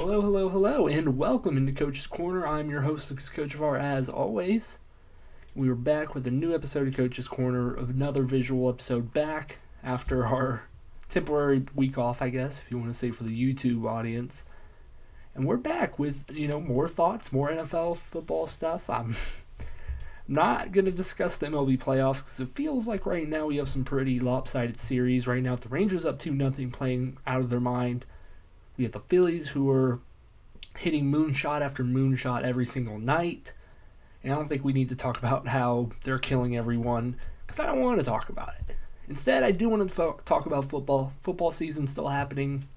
Hello, hello, hello, and welcome into Coach's Corner. I'm your host, Coach Var, as always. We are back with a new episode of Coach's Corner, another visual episode back after our temporary week off, I guess, if you want to say, for the YouTube audience. And we're back with, more thoughts, more NFL football stuff. I'm not going to discuss the MLB playoffs because it feels like right now we have some pretty lopsided series. Right now, the Rangers up 2-0 playing out of their mind. We have the Phillies who are hitting moonshot after moonshot every single night. And I don't think we need to talk about how they're killing everyone because I don't want to talk about it. Instead, I do want to talk about football. Football season's still happening.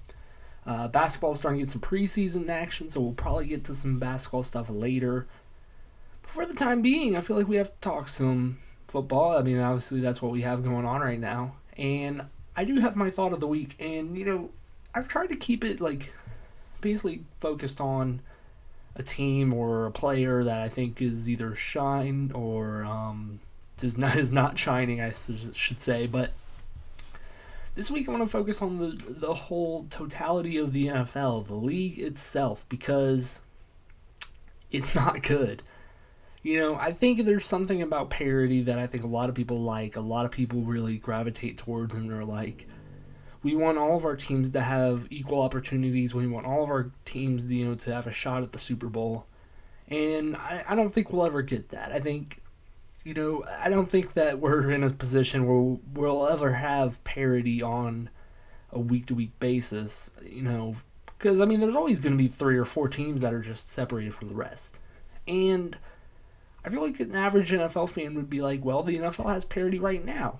Basketball's starting to get some preseason action, so we'll probably get to some basketball stuff later. But for the time being, I feel like we have to talk some football. I mean, obviously that's what we have going on right now. And I do have my thought of the week, and, I've tried to keep it basically focused on a team or a player that I think is either shine or is not shining, I should say. But this week I want to focus on the whole totality of the NFL, the league itself, because it's not good. I think there's something about parity that I think a lot of people like. A lot of people really gravitate towards, and they're like, we want all of our teams to have equal opportunities. We want all of our teams, to have a shot at the Super Bowl. And I don't think we'll ever get that. I think, I don't think that we're in a position where we'll ever have parity on a week-to-week basis, because, there's always going to be 3 or 4 teams that are just separated from the rest. And I feel like an average NFL fan would be like, well, the NFL has parity right now,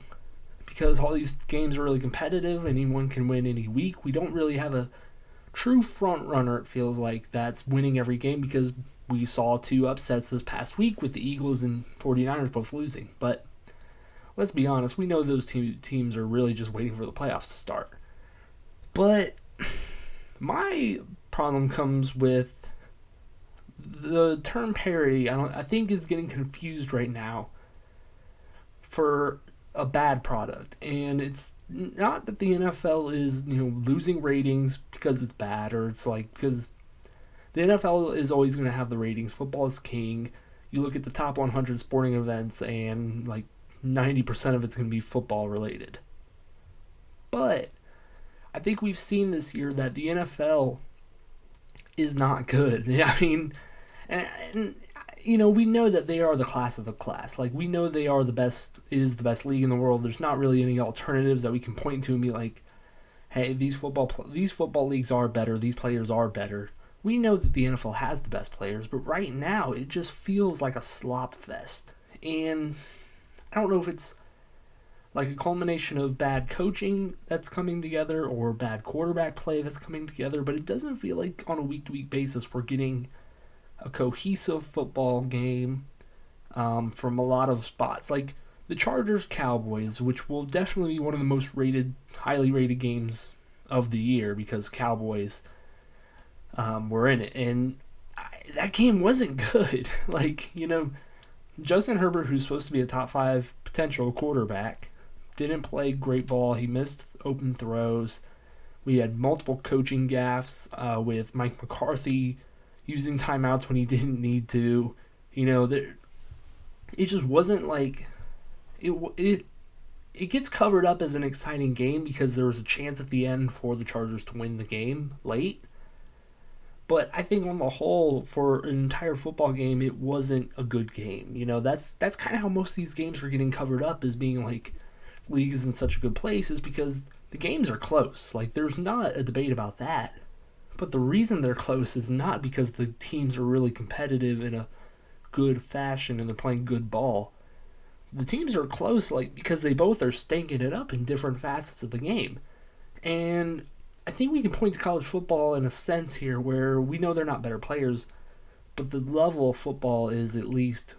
because all these games are really competitive. Anyone can win any week. We don't really have a true front runner, it feels like, that's winning every game, because we saw 2 upsets this past week with the Eagles and 49ers both losing. But let's be honest, we know those teams are really just waiting for the playoffs to start. But my problem comes with the term parity. I think is getting confused right now for a bad product. And it's not that the NFL is, losing ratings because it's bad, or it's because the NFL is always going to have the ratings. Football is king. You look at the top 100 sporting events, and 90% of it's going to be football related. But I think we've seen this year that the NFL is not good. And we know that they are the class of the class. We know they are the best league in the world. There's not really any alternatives that we can point to and be like, hey, these football leagues are better. These players are better. We know that the NFL has the best players, but right now it just feels like a slop fest. And I don't know if it's like a culmination of bad coaching that's coming together or bad quarterback play that's coming together, but it doesn't feel like on a week-to-week basis we're getting a cohesive football game from a lot of spots. Like the Chargers-Cowboys, which will definitely be one of the most highly rated games of the year, because Cowboys were in it. And that game wasn't good. Justin Herbert, who's supposed to be a top 5 potential quarterback, didn't play great ball. He missed open throws. We had multiple coaching gaffes with Mike McCarthy using timeouts when he didn't need to. It just wasn't it gets covered up as an exciting game because there was a chance at the end for the Chargers to win the game late. But I think on the whole, for an entire football game, it wasn't a good game. That's kind of how most of these games are getting covered up, as being the league is in such a good place, is because the games are close. There's not a debate about that. But the reason they're close is not because the teams are really competitive in a good fashion and they're playing good ball. The teams are close because they both are stinking it up in different facets of the game. And I think we can point to college football in a sense here where we know they're not better players, but the level of football is at least,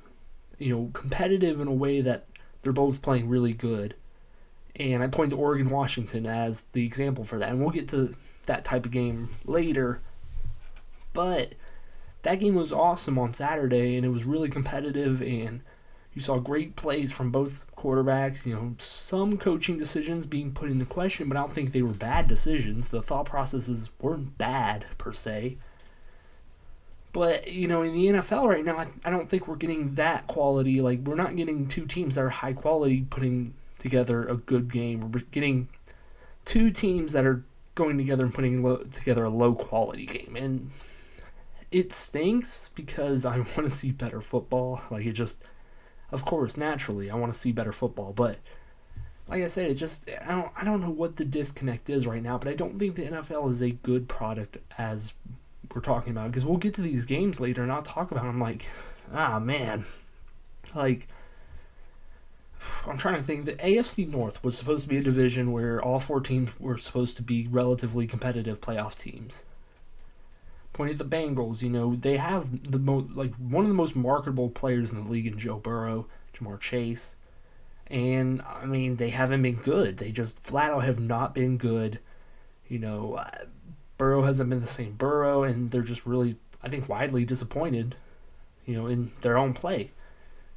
competitive in a way that they're both playing really good. And I point to Oregon-Washington as the example for that. And we'll get to that type of game later. But that game was awesome on Saturday, and it was really competitive, and you saw great plays from both quarterbacks. Some coaching decisions being put into question, but I don't think they were bad decisions. The thought processes weren't bad per se. But, in the NFL right now, I don't think we're getting that quality. Like, we're not getting two teams that are high quality putting together a good game. We're getting two teams that are going together and putting together a low quality game. And it stinks because I want to see better football. Like, it just, of course, naturally, I want to see better football. But, like I said, I don't know what the disconnect is right now, but I don't think the NFL is a good product as we're talking about, because we'll get to these games later and I'll talk about them. Like, man, like, I'm trying to think. The AFC North was supposed to be a division where all four teams were supposed to be relatively competitive playoff teams. Point at the Bengals, they have one of the most marketable players in the league in Joe Burrow, Jamar Chase, and I mean they haven't been good. They just flat out have not been good. Burrow hasn't been the same Burrow, and they're just really, I think, widely disappointed, in their own play.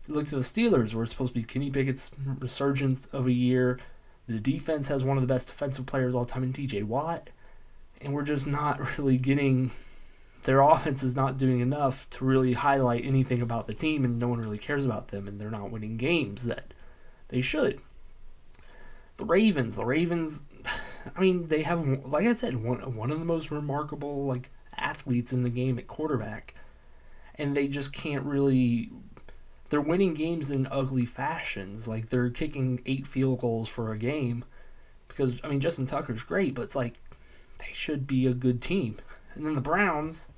You look to the Steelers, where it's supposed to be Kenny Pickett's resurgence of a year. The defense has one of the best defensive players all time in TJ Watt, and we're just not really getting, their offense is not doing enough to really highlight anything about the team, and no one really cares about them, and they're not winning games that they should. The Ravens, I mean, they have, like I said, one of the most remarkable athletes in the game at quarterback, and they just can't really. They're winning games in ugly fashions. Like, they're kicking 8 field goals for a game because, I mean, Justin Tucker's great, but it's like they should be a good team. And then the Browns,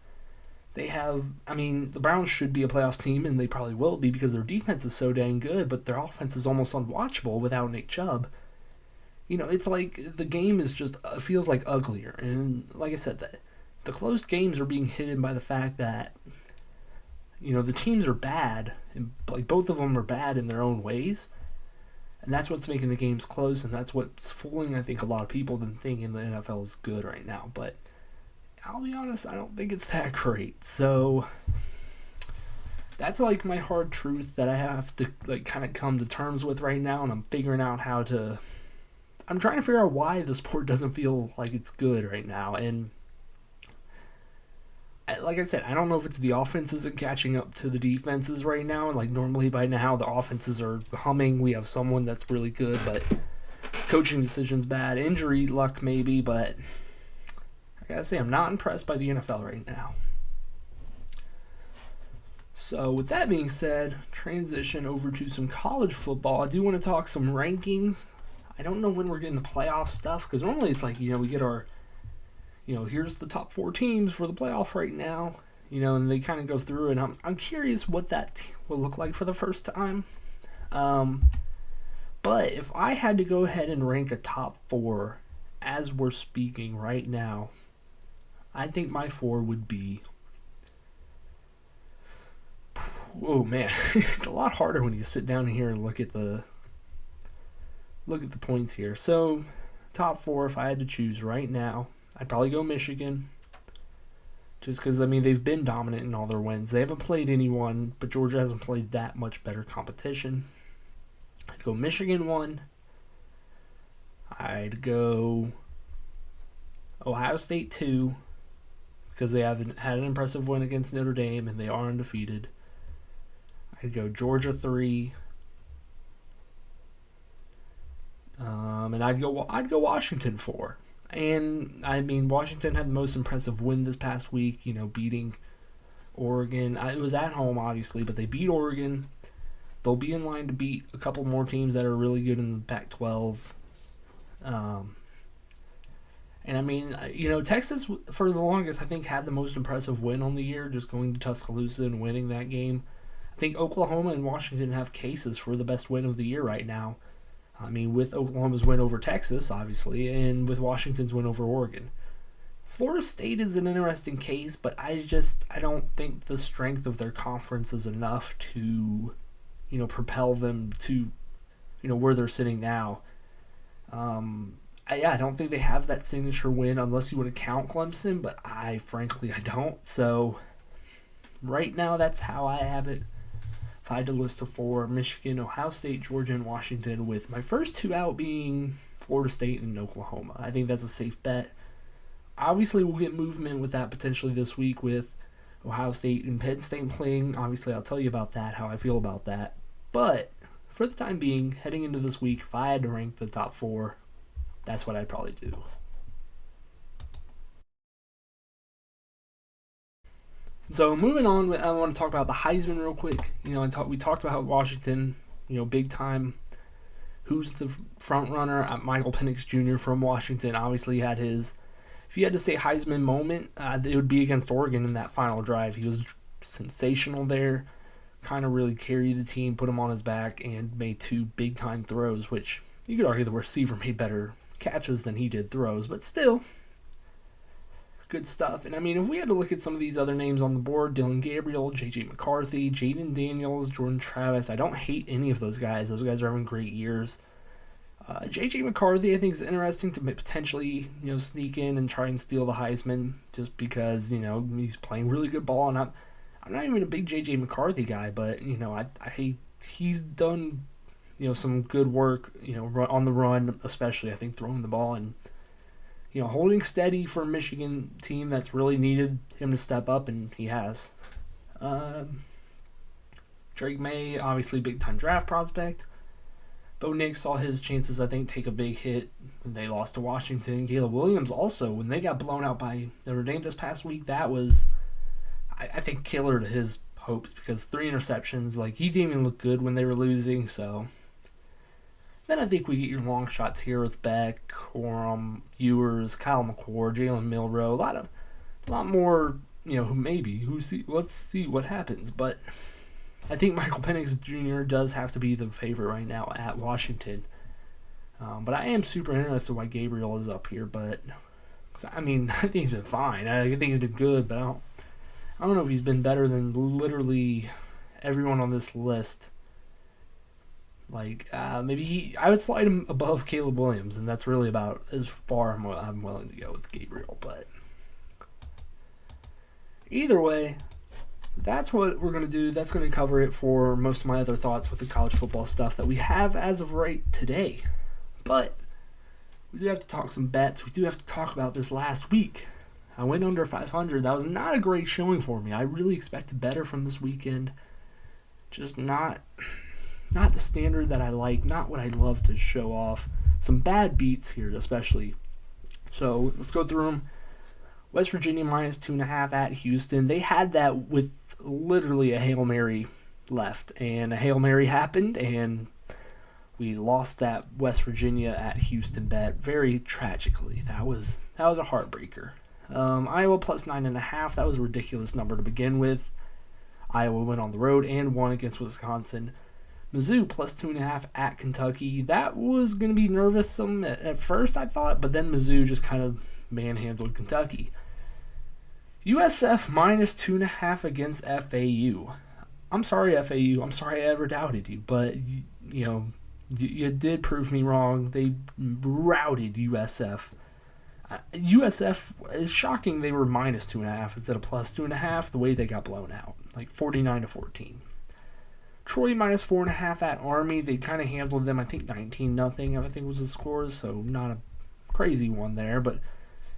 the Browns should be a playoff team, and they probably will be because their defense is so dang good, but their offense is almost unwatchable without Nick Chubb. It's like the game is just feels like uglier. And like I said, the close games are being hidden by the fact that, the teams are bad. And, both of them are bad in their own ways. And that's what's making the games close, and that's what's fooling, I think, a lot of people than thinking the NFL is good right now. But I'll be honest, I don't think it's that great. So that's my hard truth that I have to kind of come to terms with right now, and I'm figuring out I'm trying to figure out why the sport doesn't feel like it's good right now. And like I said, I don't know if it's the offenses are catching up to the defenses right now. And normally by now the offenses are humming. We have someone that's really good, but coaching decisions bad. Injury luck maybe, but I gotta say I'm not impressed by the NFL right now. So with that being said, transition over to some college football. I do want to talk some rankings. I don't know when we're getting the playoff stuff, because normally it's we get our, here's the top 4 teams for the playoff right now, and they kind of go through, and I'm curious what that will look like for the first time. But if I had to go ahead and rank a top 4 as we're speaking right now, I think my 4 would be, oh man, it's a lot harder when you sit down here and look at the points here. So, top 4, if I had to choose right now, I'd probably go Michigan. Just because, they've been dominant in all their wins. They haven't played anyone, but Georgia hasn't played that much better competition. I'd go Michigan 1. I'd go Ohio State 2, because they haven't had an impressive win against Notre Dame, and they are undefeated. I'd go Georgia 3. And I'd go Washington 4. And, Washington had the most impressive win this past week, beating Oregon. It was at home, obviously, but they beat Oregon. They'll be in line to beat a couple more teams that are really good in the Pac-12. Texas, for the longest, I think, had the most impressive win on the year, just going to Tuscaloosa and winning that game. I think Oklahoma and Washington have cases for the best win of the year right now. With Oklahoma's win over Texas, obviously, and with Washington's win over Oregon. Florida State is an interesting case, but I don't think the strength of their conference is enough to, propel them to, where they're sitting now. I don't think they have that signature win unless you want to count Clemson, but frankly, I don't. So, right now, that's how I have it. If I had to list of 4, Michigan, Ohio State, Georgia, and Washington, with my first 2 out being Florida State and Oklahoma. I think that's a safe bet. Obviously, we'll get movement with that potentially this week with Ohio State and Penn State playing. Obviously, I'll tell you about that, how I feel about that. But for the time being, heading into this week, if I had to rank the top 4, that's what I'd probably do. So moving on, I want to talk about the Heisman real quick. We talked about Washington, big time. Who's the front runner? Michael Penix Jr. from Washington obviously had his, if you had to say Heisman moment, it would be against Oregon in that final drive. He was sensational there, kind of really carried the team, put him on his back, and made 2 big-time throws, which you could argue the receiver made better catches than he did throws, but still, good stuff. And if we had to look at some of these other names on the board, Dylan Gabriel, J.J. McCarthy, Jaden Daniels, Jordan Travis, I don't hate any of those guys. Those guys are having great years. J.J. McCarthy, I think, is interesting to potentially, sneak in and try and steal the Heisman just because, he's playing really good ball. And I'm not even a big J.J. McCarthy guy, but, he's done, some good work, on the run, especially, I think, throwing the ball and, holding steady for a Michigan team that's really needed him to step up, and he has. Drake May, obviously big-time draft prospect. Bo Nix saw his chances, I think, take a big hit when they lost to Washington. Caleb Williams also, when they got blown out by Notre Dame this past week, that was, I think, killer to his hopes because 3 interceptions. He didn't even look good when they were losing, so. Then I think we get your long shots here with Beck, Corum, Ewers, Kyle McCord, Jalen Milroe, a lot more, let's see what happens, but I think Michael Penix Jr. does have to be the favorite right now at Washington. But I am super interested why Gabriel is up here. But I think he's been fine. I think he's been good, but I don't know if he's been better than literally everyone on this list. Maybe I would slide him above Caleb Williams, and that's really about as far I'm willing to go with Gabriel. But either way, that's what we're going to do. That's going to cover it for most of my other thoughts with the college football stuff that we have as of right today. But we do have to talk some bets. We do have to talk about this last week. I went under 500. That was not a great showing for me. I really expected better from this weekend. Just not the standard that I like, not what I love to show off. Some bad beats here, especially. So let's go through them. West Virginia minus 2.5 at Houston. They had that with literally a Hail Mary left, and a Hail Mary happened, and we lost that West Virginia at Houston bet very tragically. That was a heartbreaker. Iowa plus 9.5. That was a ridiculous number to begin with. Iowa went on the road and won against Wisconsin. Mizzou plus 2.5 at Kentucky. That was going to be nervous at first, I thought, but then Mizzou just kind of manhandled Kentucky. USF minus 2.5 against FAU. I'm sorry, FAU. I'm sorry I ever doubted you, but you did prove me wrong. They routed USF. USF is shocking. They were minus 2.5 instead of plus 2.5. The way they got blown out, 49-14. Troy minus 4.5 at Army. They kind of handled them. I think 19-0. I think was the score, so not a crazy one there. But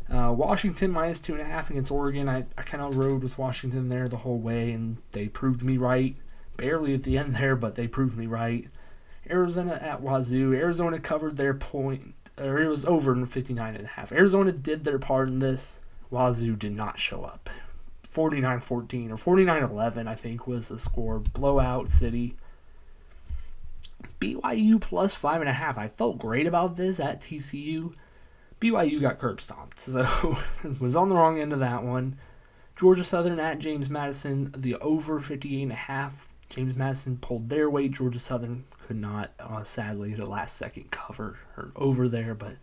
Washington minus 2.5 against Oregon. I kind of rode with Washington there the whole way, and they proved me right. Barely at the end there, but they proved me right. Arizona at Wazoo. Arizona covered their point, or it was over in 59.5. Arizona did their part in this. Wazoo did not show up. 49-14 or 49-11, I think, was the score. Blowout city. BYU plus 5.5. I felt great about this at TCU. BYU got curb stomped, so was on the wrong end of that one. Georgia Southern at James Madison, the over 58.5. James Madison pulled their weight. Georgia Southern could not, sadly, the last second cover or over there, but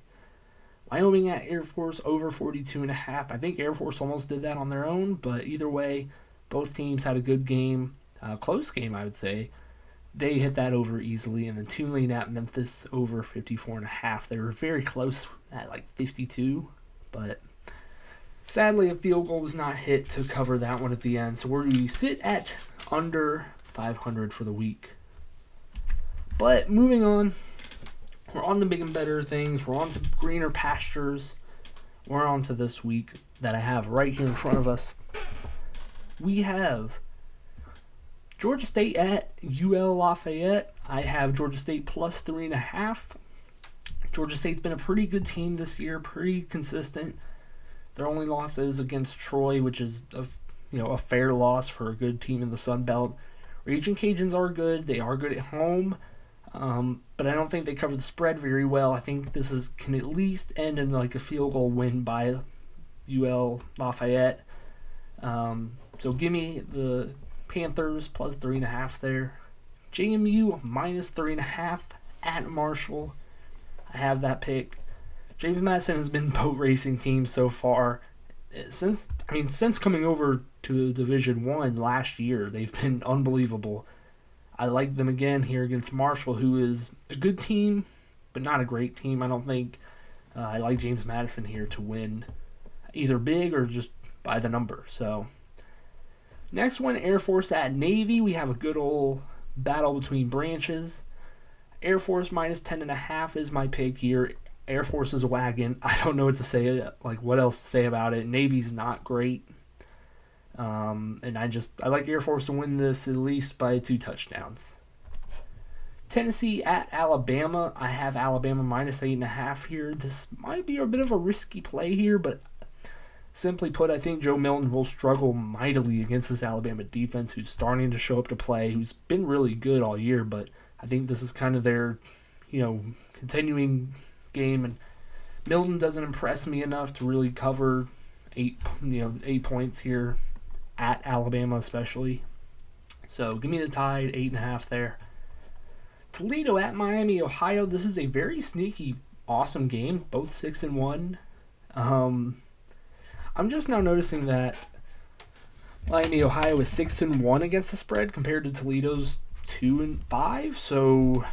Wyoming at Air Force, over 42.5. I think Air Force almost did that on their own, but either way, both teams had a good game. Close game, I would say. They hit that over easily. And then Tulane at Memphis, over 54.5. They were very close at 52, but sadly a field goal was not hit to cover that one at the end. So we sit at under 500 for the week. But moving on. We're on to big and better things. We're on to greener pastures. We're on to this week that I have right here in front of us. we have Georgia State at UL Lafayette. I have Georgia State plus 3.5. Georgia State's been a pretty good team this year, pretty consistent. Their only loss is against Troy, which is a fair loss for a good team in the Sun Belt. Raging Cajuns are good. They are good at home, but I don't think they cover the spread very well. I think this can at least end in like a field goal win by UL Lafayette. So give me the Panthers plus 3.5 there. JMU minus 3.5 at Marshall. I have that pick. James Madison has been boat racing team so far. Since coming over to Division I last year, they've been unbelievable. I like them again here against Marshall, who is a good team, but not a great team. I don't think I like James Madison here to win either big or just by the number. So next one, Air Force at Navy. We have a good old battle between branches. Air Force minus 10.5 is my pick here. Air Force is a wagon. I don't know what to say, what else to say about it. Navy's not great. And I like Air Force to win this at least by 2 touchdowns. Tennessee at Alabama. I have Alabama minus 8.5 here. This might be a bit of a risky play here, but simply put, I think Joe Milton will struggle mightily against this Alabama defense, who's starting to show up to play, who's been really good all year, but I think this is kind of their, continuing game, and Milton doesn't impress me enough to really cover 8 points here at Alabama especially. So give me the Tide, 8.5 there. Toledo at Miami, Ohio. This is a very sneaky, awesome game. Both 6-1. I'm just now noticing that Miami, Ohio is 6-1 against the spread compared to Toledo's 2-5. So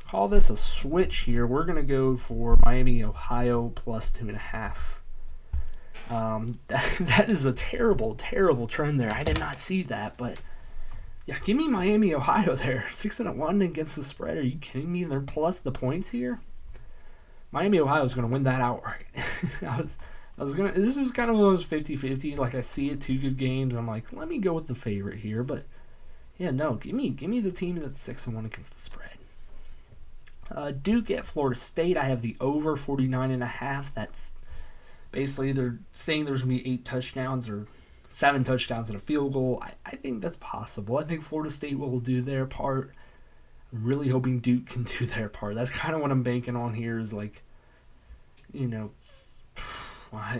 call this a switch here. We're going to go for Miami, Ohio plus 2.5. That is a terrible, terrible trend there. I did not see that, but yeah, give me Miami, Ohio there. 6-1 against the spread. Are you kidding me? They're plus the points here. Miami, Ohio is going to win that outright. This was kind of one of those 50-50. Like, I see it, 2 good games. I'm like, let me go with the favorite here, but yeah, no, give me the team that's 6-1 against the spread. Duke at Florida State. I have the over 49.5. That's basically they're saying there's going to be 8 touchdowns or 7 touchdowns and a field goal. I think that's possible. I think Florida State will do their part. I'm really hoping Duke can do their part. That's kind of what I'm banking on here is I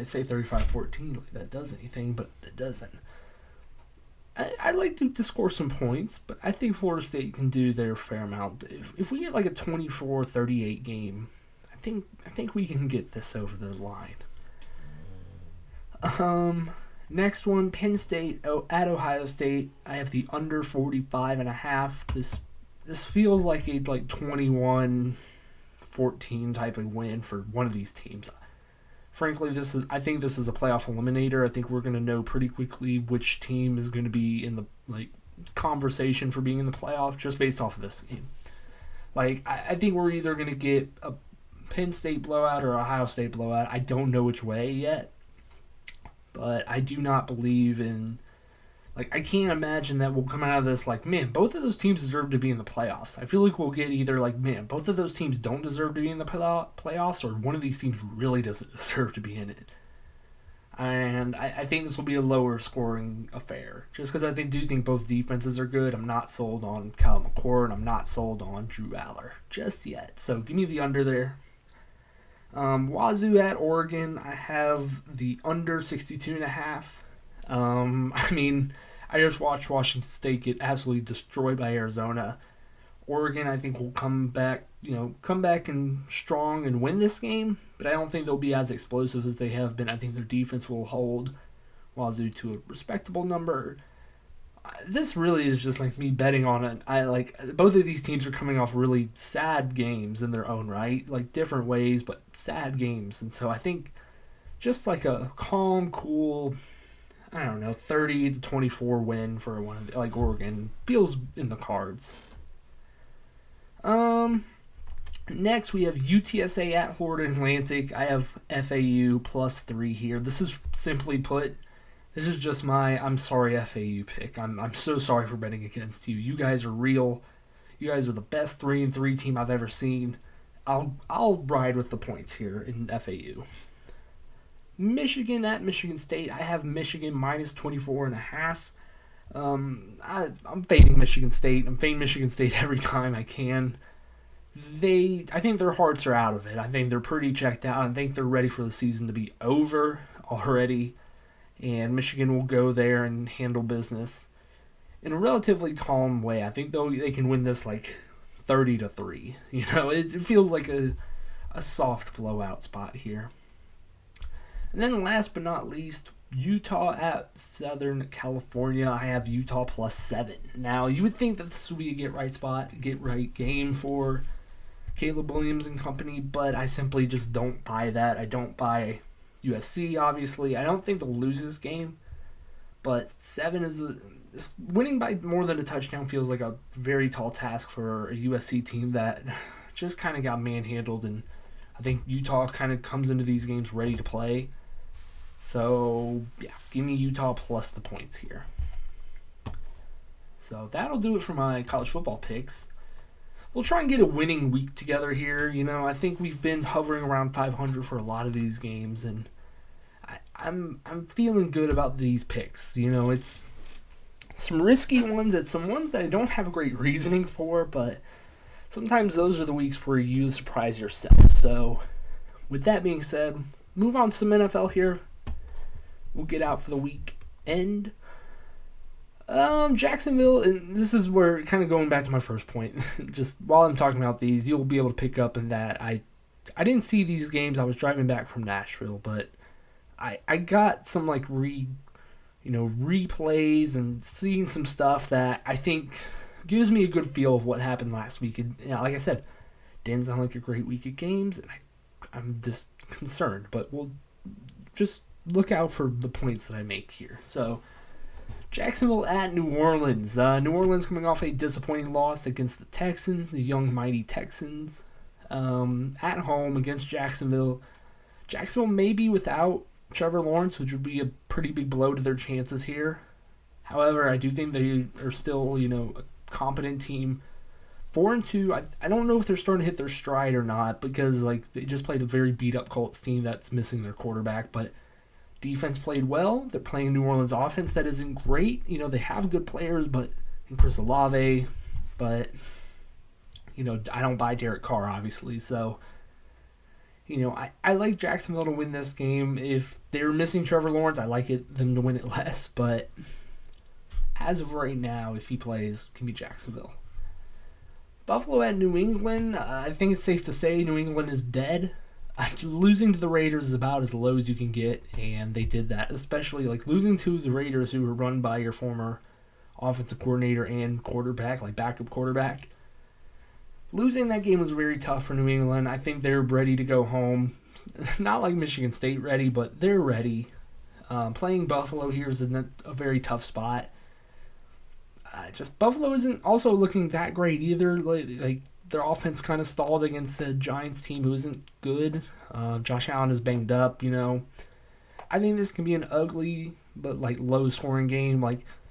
say 35-14. Like that does anything, but it doesn't. I'd like Duke to score some points, but I think Florida State can do their fair amount. If we get like a 24-38 game, I think we can get this over the line. Next one, Penn State at Ohio State. I have the under 45.5. This feels like a 21-14 type of win for one of these teams. Frankly, I think this is a playoff eliminator. I think we're going to know pretty quickly which team is going to be in the conversation for being in the playoff just based off of this game. I think we're either going to get a Penn State blowout or Ohio State blowout. I don't know which way yet, but I do not believe in. I can't imagine that we'll come out of this man, both of those teams deserve to be in the playoffs. I feel like we'll get either man, both of those teams don't deserve to be in the playoffs, or one of these teams really doesn't deserve to be in it. And I think this will be a lower scoring affair, just because I do think both defenses are good. I'm not sold on Kyle McCord, and I'm not sold on Drew Aller just yet. So give me the under there. Wazoo at Oregon, I have the under 62.5. I just watched Washington State get absolutely destroyed by Arizona. Oregon, I think, will come back and strong and win this game, but I don't think they'll be as explosive as they have been. I think their defense will hold Wazoo to a respectable number. This really is just me betting on it. Both of these teams are coming off really sad games in their own right, different ways, but sad games. And so I think just a calm, cool, 30-24 win for one of Oregon feels in the cards. Next we have UTSA at Florida Atlantic. I have FAU plus 3 here. This is simply put, This is just my I'm sorry FAU pick. I'm so sorry for betting against you. You guys are real. You guys are the best 3-3 team I've ever seen. I'll ride with the points here in FAU. Michigan at Michigan State. I have Michigan minus 24.5. I'm fading Michigan State. I'm fading Michigan State every time I can. I think their hearts are out of it. I think they're pretty checked out. I think they're ready for the season to be over already. And Michigan will go there and handle business in a relatively calm way. I think they can win this like 30-3. It feels like a soft blowout spot here. And then last but not least, Utah at Southern California. I have Utah plus 7. Now, you would think that this would be a get right game for Caleb Williams and company, but I simply just don't buy that. I don't buy USC, obviously. I don't think they'll lose this game, but 7 is winning by more than a touchdown feels like a very tall task for a USC team that just kind of got manhandled, and I think Utah kind of comes into these games ready to play. So, yeah, give me Utah plus the points here. So that'll do it for my college football picks. We'll try and get a winning week together here. I think we've been hovering around 500 for a lot of these games, and I'm feeling good about these picks. It's some risky ones. It's some ones that I don't have great reasoning for, but sometimes those are the weeks where you surprise yourself. So with that being said, move on to some NFL here. We'll get out for the weekend. Jacksonville, and this is where, kind of going back to my first point, just while I'm talking about these, you'll be able to pick up in that I didn't see these games. I was driving back from Nashville, but I got some like replays and seeing some stuff that I think gives me a good feel of what happened last week. And like I said, didn't sound like a great week of games, and I'm just concerned. But we'll just look out for the points that I make here. So, Jacksonville at New Orleans. New Orleans coming off a disappointing loss against the Texans, the young mighty Texans. At home against Jacksonville. Jacksonville may be without Trevor Lawrence, which would be a pretty big blow to their chances here. However, I do think they are still, a competent team. 4-2. I don't know if they're starting to hit their stride or not, because they just played a very beat up Colts team that's missing their quarterback, but defense played well. They're playing New Orleans offense that isn't great. They have good players, and Chris Olave, but I don't buy Derek Carr, obviously. So, I like Jacksonville to win this game. If they're missing Trevor Lawrence, I like them to win it less, but as of right now, if he plays, it can be Jacksonville. Buffalo at New England. I think it's safe to say New England is dead. Losing to the Raiders is about as low as you can get, and they did that, especially losing to the Raiders, who were run by your former offensive coordinator and quarterback, backup quarterback. Losing that game was very tough for New England. I think they're ready to go home. Not like Michigan State ready, but they're ready. Playing Buffalo here is a very tough spot. Buffalo isn't also looking that great either. Their offense kind of stalled against the Giants team, who isn't good. Josh Allen is banged up, I think this can be an ugly but low-scoring game.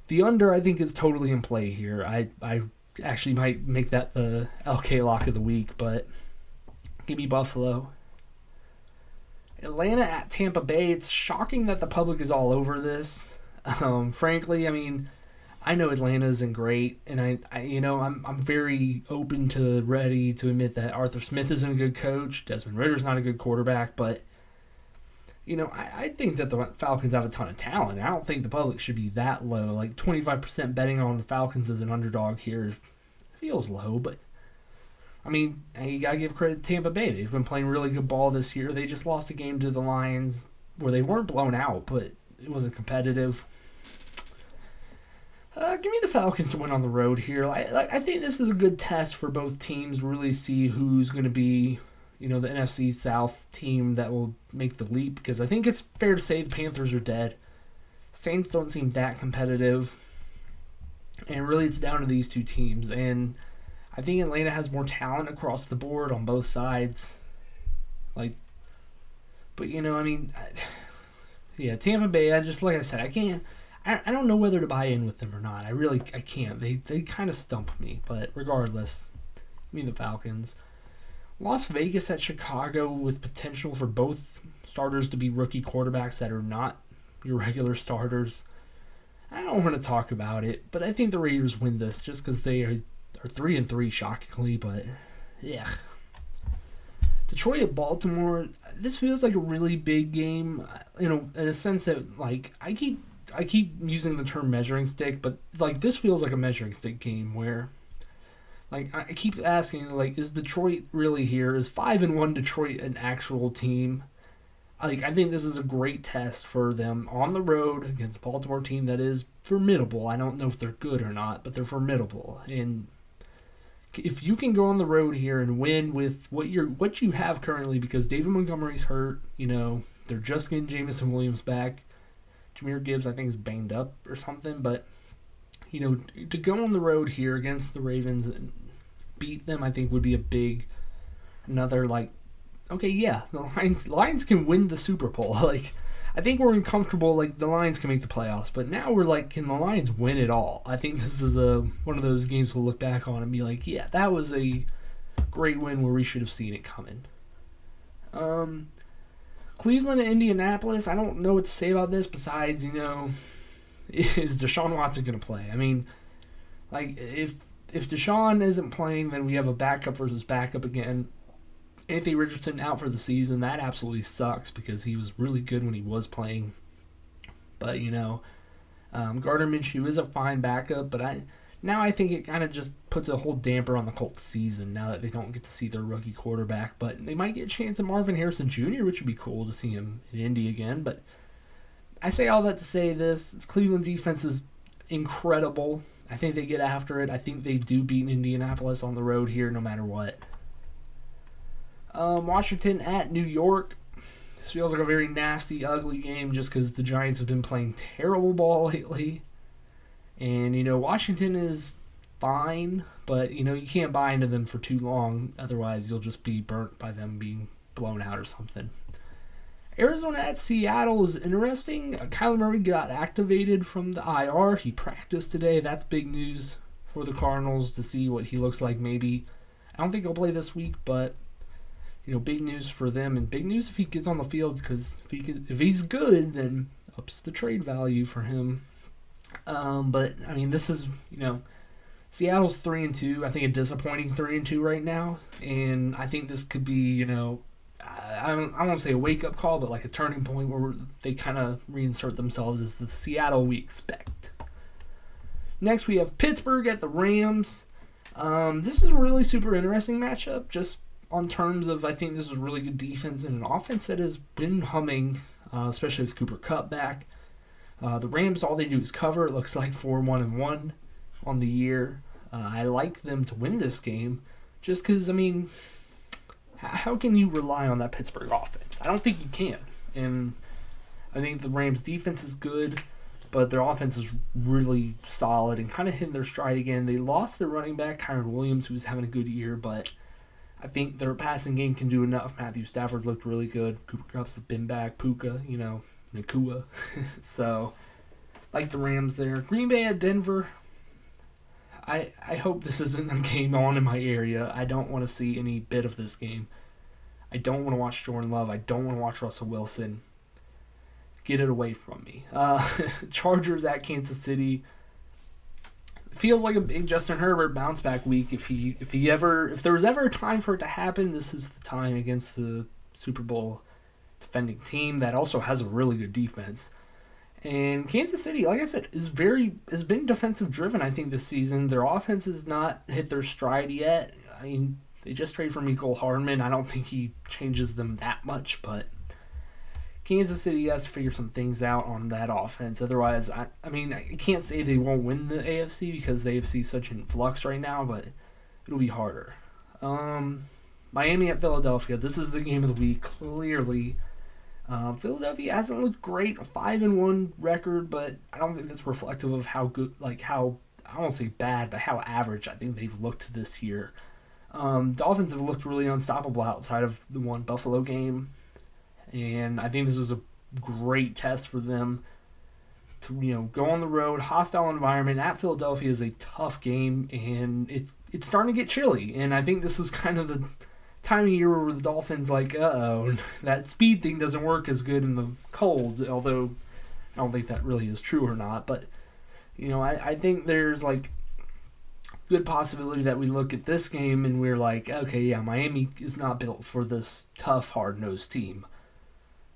The under, I think, is totally in play here. I actually might make that the LK lock of the week, but give me Buffalo. Atlanta at Tampa Bay. It's shocking that the public is all over this. Frankly, I know Atlanta isn't great, and I'm very open to ready to admit that Arthur Smith isn't a good coach, Desmond Ritter's not a good quarterback, but I think that the Falcons have a ton of talent. I don't think the public should be that low. 25% betting on the Falcons as an underdog here feels low, but you gotta give credit to Tampa Bay. They've been playing really good ball this year. They just lost a game to the Lions where they weren't blown out, but it wasn't competitive. Give me the Falcons to win on the road here. I think this is a good test for both teams to really see who's going to be, the NFC South team that will make the leap, because I think it's fair to say the Panthers are dead. Saints don't seem that competitive, and really it's down to these two teams. And I think Atlanta has more talent across the board on both sides. Yeah, Tampa Bay, like I said, I don't know whether to buy in with them or not. I can't. They kind of stump me, but regardless, the Falcons. Las Vegas at Chicago with potential for both starters to be rookie quarterbacks that are not your regular starters. I don't want to talk about it, but I think the Raiders win this just because they are 3-3 shockingly, but yeah. Detroit at Baltimore, this feels like a really big game, in a sense that like I keep using the term measuring stick, but like this feels like a measuring stick game where like I keep asking like is Detroit really here? Is 5-1 Detroit an actual team? Like I think this is a great test for them on the road against a Baltimore team that is formidable. I don't know if they're good or not, but they're formidable. And if you can go on the road here and win with what you have currently, because David Montgomery's hurt, they're just getting Jamison Williams back. Jahmyr Gibbs, I think, is banged up or something. But, to go on the road here against the Ravens and beat them, I think would be another, like, okay, yeah, the Lions can win the Super Bowl. Like, I think we're uncomfortable, like, the Lions can make the playoffs. But now we're like, can the Lions win it all? I think this is one of those games we'll look back on and be like, yeah, that was a great win where we should have seen it coming. Cleveland and Indianapolis, I don't know what to say about this besides, is Deshaun Watson going to play? I mean, like, if Deshaun isn't playing, then we have a backup versus backup again. Anthony Richardson out for the season. That absolutely sucks because he was really good when he was playing. But, Gardner Minshew is a fine backup, but I think it kind of just puts a whole damper on the Colts season now that they don't get to see their rookie quarterback. But they might get a chance at Marvin Harrison Jr., which would be cool to see him in Indy again. But I say all that to say this. Cleveland defense is incredible. I think they get after it. I think they do beat Indianapolis on the road here no matter what. Washington at New York. This feels like a very nasty, ugly game just because the Giants have been playing terrible ball lately. And, Washington is fine, but, you can't buy into them for too long. Otherwise, you'll just be burnt by them being blown out or something. Arizona at Seattle is interesting. Kyler Murray got activated from the IR. He practiced today. That's big news for the Cardinals to see what he looks like maybe. I don't think he'll play this week, but big news for them, and big news if he gets on the field, because if he's good, then ups the trade value for him. But I mean, this is Seattle's 3-2. I think a disappointing 3-2 right now, and I think this could be I won't say a wake up call, but like a turning point where they kind of reinsert themselves as the Seattle we expect. Next, we have Pittsburgh at the Rams. This is a really super interesting matchup, just on terms of I think this is a really good defense and an offense that has been humming, especially with Cooper Kupp back. The Rams, all they do is cover. It looks like 4-1-1 on the year. I like them to win this game just because, I mean, how can you rely on that Pittsburgh offense? I don't think you can. And I think the Rams' defense is good, but their offense is really solid and kind of hitting their stride again. They lost their running back, Kyron Williams, who was having a good year, but I think their passing game can do enough. Matthew Stafford looked really good. Cooper Kupp's been back. Puka, Nakua. So, like the Rams there. Green Bay at Denver. I hope this isn't a game on in my area. I don't want to see any bit of this game. I don't want to watch Jordan Love. I don't want to watch Russell Wilson. Get it away from me. Chargers at Kansas City. Feels like a big Justin Herbert bounce back week. If there was ever a time for it to happen, this is the time against the Super Bowl defending team that also has a really good defense. And Kansas City, like I said, has been defensive driven, I think, this season. Their offense has not hit their stride yet. I mean, they just traded for Mecole Hardman. I don't think he changes them that much, but Kansas City has to figure some things out on that offense. Otherwise, I can't say they won't win the AFC because the AFC is such in flux right now, but it'll be harder. Miami at Philadelphia. This is the game of the week, clearly. Philadelphia hasn't looked great, a 5-1 record, but I don't think that's reflective of how good, how, I won't say bad, but how average I think they've looked this year. Dolphins have looked really unstoppable outside of the one Buffalo game. And I think this is a great test for them to go on the road, hostile environment at Philadelphia is a tough game, and it's starting to get chilly. And I think this is kind of the time of year where the Dolphins that speed thing doesn't work as good in the cold. Although I don't think that really is true or not, but I think there's good possibility that we look at this game and we're like, okay, yeah, Miami is not built for this tough, hard-nosed team.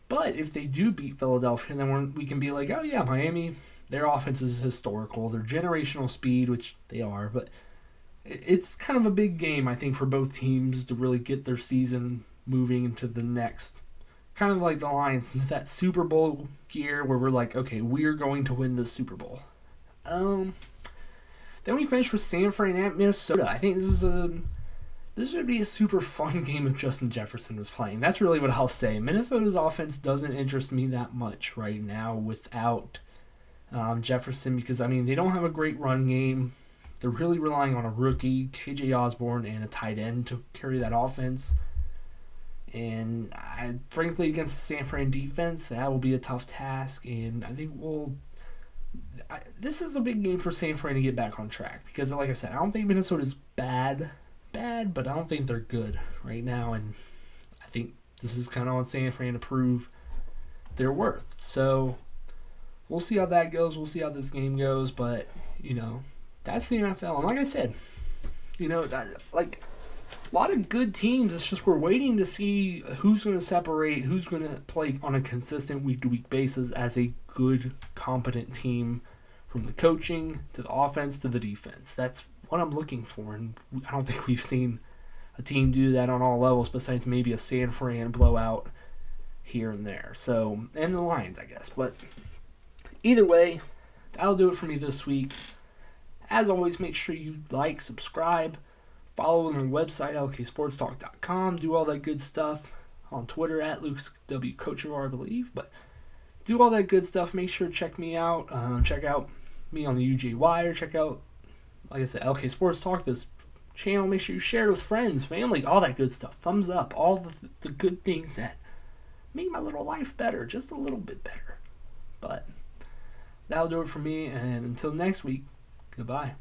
But if they do beat Philadelphia, then we can be like, oh yeah, Miami, their offense is historical, their generational speed, which they are, but it's kind of a big game, I think, for both teams to really get their season moving into the next, kind of like the Lions, into that Super Bowl gear where we're like, okay, we're going to win the Super Bowl. Then we finish with San Fran at Minnesota. I think this would be a super fun game if Justin Jefferson was playing. That's really what I'll say. Minnesota's offense doesn't interest me that much right now without Jefferson because, they don't have a great run game. They're really relying on a rookie, KJ Osborne, and a tight end to carry that offense. And frankly, against the San Fran defense, that will be a tough task. And I think this is a big game for San Fran to get back on track because, like I said, I don't think Minnesota's bad, but I don't think they're good right now, and I think this is kind of on San Fran to prove their worth. So we'll see how that goes. We'll see how this game goes, but that's the NFL. And like I said, a lot of good teams. It's just we're waiting to see who's going to separate, who's going to play on a consistent week-to-week basis as a good, competent team, from the coaching to the offense to the defense. That's what I'm looking for, and I don't think we've seen a team do that on all levels besides maybe a San Fran blowout here and there. So, and the Lions, I guess. But either way, that'll do it for me this week. As always, make sure you like, subscribe, follow on our website, lksportstalk.com, do all that good stuff on Twitter at LukeWCoachOver, I believe. But do all that good stuff. Make sure to check me out. Check out me on the UJ Wire. Check out, like I said, LK Sports Talk, this channel. Make sure you share it with friends, family, all that good stuff. Thumbs up, all the good things that make my little life better, just a little bit better. But that'll do it for me, and until next week, goodbye.